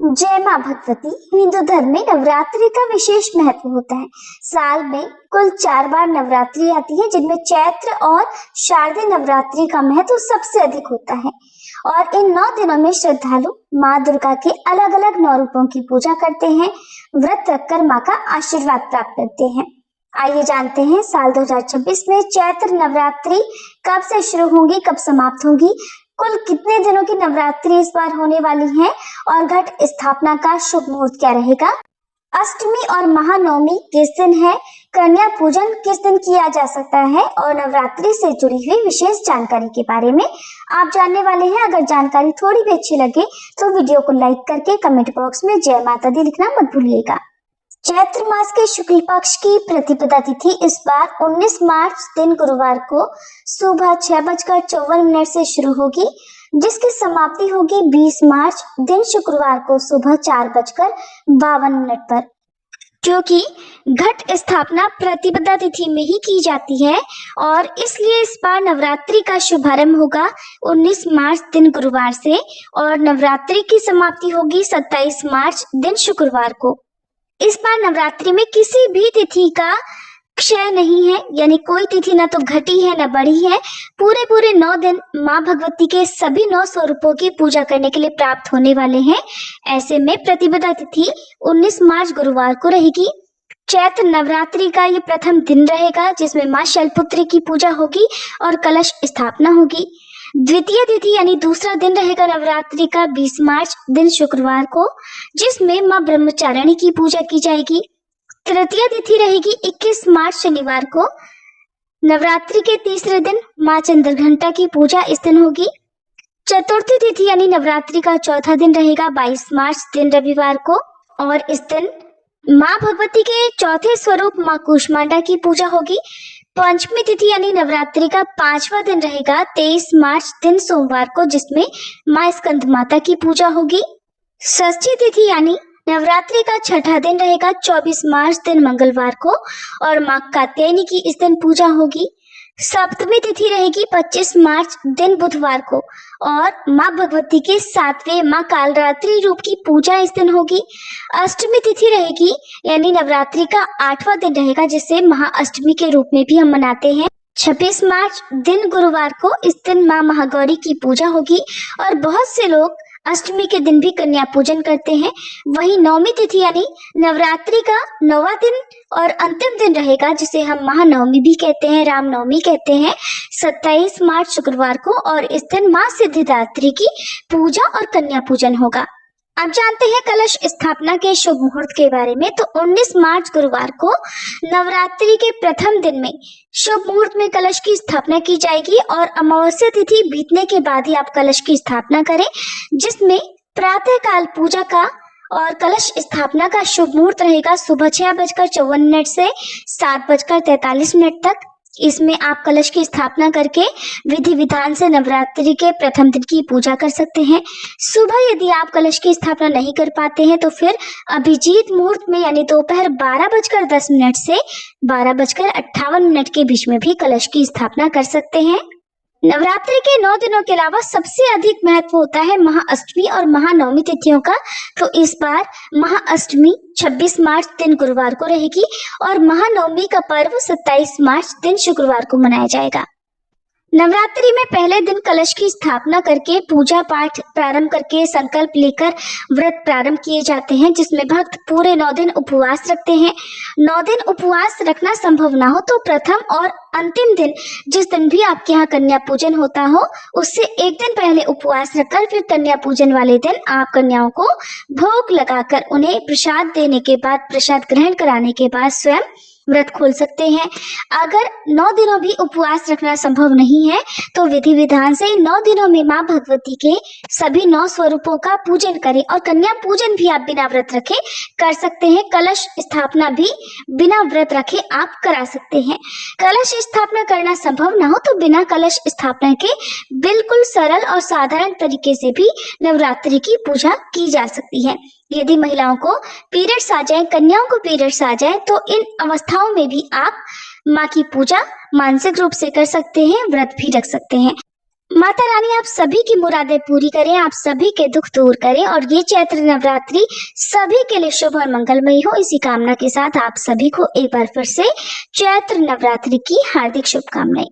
जय मां भगवती। हिंदू धर्म में नवरात्रि का विशेष महत्व होता है। साल में कुल 4 बार नवरात्रि आती है, जिनमें चैत्र और शारदीय नवरात्रि का महत्व सबसे अधिक होता है। और इन 9 दिनों में श्रद्धालु मां दुर्गा के अलग अलग 9 रूपों की पूजा करते हैं, व्रत रखकर मां का आशीर्वाद प्राप्त करते हैं। आइए जानते हैं साल 2026 में चैत्र नवरात्रि कब से शुरू होंगी, कब समाप्त होंगी, कुल कितने दिनों की नवरात्रि इस बार होने वाली है और घट स्थापना का शुभ मुहूर्त क्या रहेगा। अष्टमी और महानवमी किस दिन है, कन्या पूजन किस दिन किया जा सकता है और नवरात्रि से जुड़ी हुई विशेष जानकारी के बारे में आप जानने वाले हैं। अगर जानकारी थोड़ी भी अच्छी लगे तो वीडियो को लाइक करके कमेंट बॉक्स में जय माता दी लिखना मत भूलिएगा। चैत्र मास के शुक्ल पक्ष की प्रतिपदा तिथि इस बार 19 मार्च दिन गुरुवार को सुबह 6:54 से शुरू होगी, जिसकी समाप्ति होगी 20 मार्च दिन शुक्रवार को सुबह 4:52 पर। क्योंकि घट स्थापना प्रतिपदा तिथि में ही की जाती है और इसलिए इस बार नवरात्रि का शुभारंभ होगा 19 मार्च दिन गुरुवार से और नवरात्रि की समाप्ति होगी 27 मार्च दिन शुक्रवार को। इस बार नवरात्रि में किसी भी तिथि का क्षय नहीं है, यानी कोई तिथि ना तो घटी है ना बढ़ी है। पूरे 9 दिन मां भगवती के सभी 9 स्वरूपों की पूजा करने के लिए प्राप्त होने वाले हैं। ऐसे में प्रतिपदा तिथि 19 मार्च गुरुवार को रहेगी। चैत्र नवरात्रि का ये प्रथम दिन रहेगा, जिसमें मां शैलपुत्री की पूजा होगी और कलश स्थापना होगी। द्वितीय तिथि यानी दूसरा दिन रहेगा नवरात्रि का 20 मार्च दिन शुक्रवार को, जिसमें मां ब्रह्मचारिणी की पूजा की जाएगी। तृतीय तिथि रहेगी 21 मार्च शनिवार को। नवरात्रि के तीसरे दिन मां चंद्रघंटा की पूजा इस दिन होगी। चतुर्थी तिथि यानी नवरात्रि का चौथा दिन रहेगा 22 मार्च दिन रविवार को और इस दिन मां भगवती के चौथे स्वरूप मां कूष्मांडा की पूजा होगी। पंचमी तिथि यानी नवरात्रि का 5वां दिन रहेगा 23 मार्च दिन सोमवार को, जिसमें मां स्कंद माता की पूजा होगी। षष्ठी तिथि यानी नवरात्रि का 6ठा दिन रहेगा 24 मार्च दिन मंगलवार को और मां कात्यायनी की इस दिन पूजा होगी। सप्तमी तिथि रहेगी 25 मार्च दिन बुधवार को और मां भगवती के 7वें मां कालरात्रि रूप की पूजा इस दिन होगी। अष्टमी तिथि रहेगी यानी नवरात्रि का 8वां दिन रहेगा, जिसे महाअष्टमी के रूप में भी हम मनाते हैं। 26 मार्च दिन गुरुवार को इस दिन मां महागौरी की पूजा होगी और बहुत से लोग अष्टमी के दिन भी कन्या पूजन करते हैं। वहीं नवमी तिथि यानी नवरात्रि का 9वां दिन और अंतिम दिन रहेगा, जिसे हम महानवमी भी कहते हैं, रामनवमी कहते हैं, 27 मार्च शुक्रवार को और इस दिन मां सिद्धिदात्री की पूजा और कन्या पूजन होगा। अब जानते हैं कलश स्थापना के शुभ मुहूर्त के बारे में। तो 19 मार्च गुरुवार को नवरात्रि के प्रथम दिन में शुभ मुहूर्त में कलश की स्थापना की जाएगी और अमावस्या तिथि बीतने के बाद ही आप कलश की स्थापना करें, जिसमें प्रातः काल पूजा का और कलश स्थापना का शुभ मुहूर्त रहेगा सुबह 6:54 से 7:43 तक। इसमें आप कलश की स्थापना करके विधि विधान से नवरात्रि के प्रथम दिन की पूजा कर सकते हैं। सुबह यदि आप कलश की स्थापना नहीं कर पाते हैं तो फिर अभिजीत मुहूर्त में यानी दोपहर 12:10 से 12:58 के बीच में भी कलश की स्थापना कर सकते हैं। नवरात्रि के 9 दिनों के अलावा सबसे अधिक महत्व होता है महाअष्टमी और महानवमी तिथियों का। तो इस बार महाअष्टमी 26 मार्च दिन गुरुवार को रहेगी और महानवमी का पर्व 27 मार्च दिन शुक्रवार को मनाया जाएगा। नवरात्रि में पहले दिन कलश की स्थापना करके पूजा पाठ प्रारंभ करके संकल्प लेकर व्रत प्रारंभ किए जाते हैं, जिसमें भक्त पूरे 9 दिन उपवास रखते हैं। 9 दिन उपवास रखना संभव ना हो तो प्रथम और अंतिम दिन, जिस दिन भी आपके यहाँ कन्या पूजन होता हो, उससे एक दिन पहले उपवास रखकर फिर कन्या पूजन वाले दिन आप कन्याओं को भोग लगाकर उन्हें प्रसाद देने के बाद, प्रसाद ग्रहण कराने के बाद स्वयं व्रत खोल सकते हैं। अगर 9 दिनों भी उपवास रखना संभव नहीं है तो विधि विधान से 9 दिनों में मां भगवती के सभी 9 स्वरूपों का पूजन करें और कन्या पूजन भी आप बिना व्रत रखे कर सकते हैं। कलश स्थापना भी बिना व्रत रखे आप करा सकते हैं। कलश स्थापना करना संभव ना हो तो बिना कलश स्थापना के बिल्कुल सरल और साधारण तरीके से भी नवरात्रि की पूजा की जा सकती है। यदि महिलाओं को पीरियड्स आ जाए, कन्याओं को पीरियड्स आ जाए, तो इन अवस्थाओं में भी आप माँ की पूजा मानसिक रूप से कर सकते हैं, व्रत भी रख सकते हैं। माता रानी आप सभी की मुरादें पूरी करें, आप सभी के दुख दूर करें और ये चैत्र नवरात्रि सभी के लिए शुभ और मंगलमयी हो। इसी कामना के साथ आप सभी को एक बार फिर से चैत्र नवरात्रि की हार्दिक शुभकामनाएं।